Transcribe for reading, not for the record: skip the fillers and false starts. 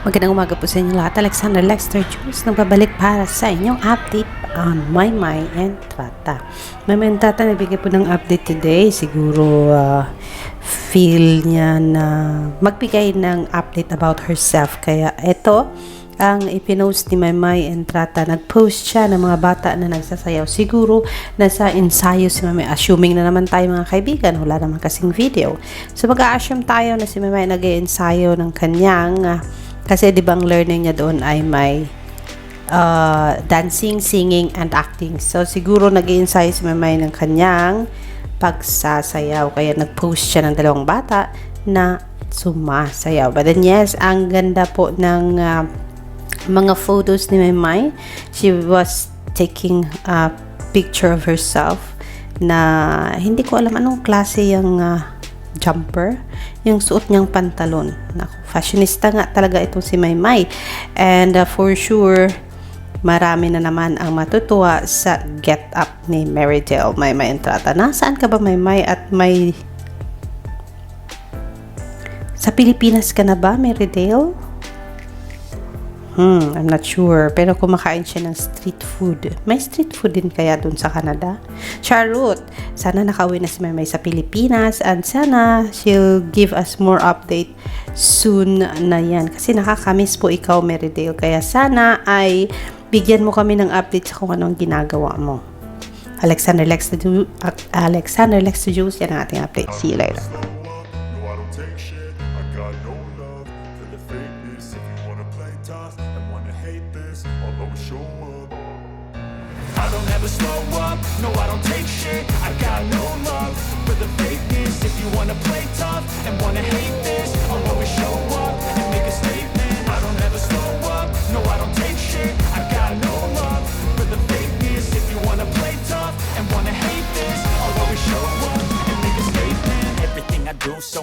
Magandang umaga po sa inyo lahat. Alexander Lexter Jules nagbabalik para sa inyong update on Maymay and Trata. Maymay and Trata nagbigay po ng update today. Siguro feel niya na magbigay ng update about herself. Kaya ito ang ipinost ni Maymay and Trata. Nag-post siya ng mga bata na nagsasayaw. Siguro nasa ensayo si Maymay. Assuming na naman tayo mga kaibigan. Wala naman kasing video. So mag-a-assume tayo na si Maymay nag-ensayo ng kanyang kasi di ba ang learning niya doon ay may dancing, singing, and acting. So siguro nag-ensayo si Maymay ng kanyang pagsasayaw. Kaya nag-post siya ng dalawang bata na sumasayaw. But then yes, ang ganda po ng mga photos ni Maymay. She was taking a picture of herself na hindi ko alam anong klase yung jumper, yung suot niyang pantalon. Naku, fashionista nga talaga itong si Maymay. And for sure, marami na naman ang matutuwa sa get up ni Marydel Maymay and Trata. Nasaan ka ba, Maymay? At may sa Pilipinas ka na ba, Marydel? I'm not sure. Pero kumakain siya ng street food. May street food din kaya dun sa Canada? Charot! Sana nakauwi na si Maymay sa Pilipinas and sana she'll give us more update soon na yan. Kasi nakakamiss po ikaw, Marydel. Kaya sana ay bigyan mo kami ng update sa kung anong ginagawa mo. Alexander Lexter Jules, yan ang ating update. See you later. I don't ever slow up, no I don't take shit. I got no love for the fakeness. If you wanna play tough and wanna hate this, I'll always show up and make a statement. I don't ever slow up, no I don't take shit. I got no love for the fakeness. If you wanna play tough and wanna hate this, I'll always show up and make a statement. Everything I do so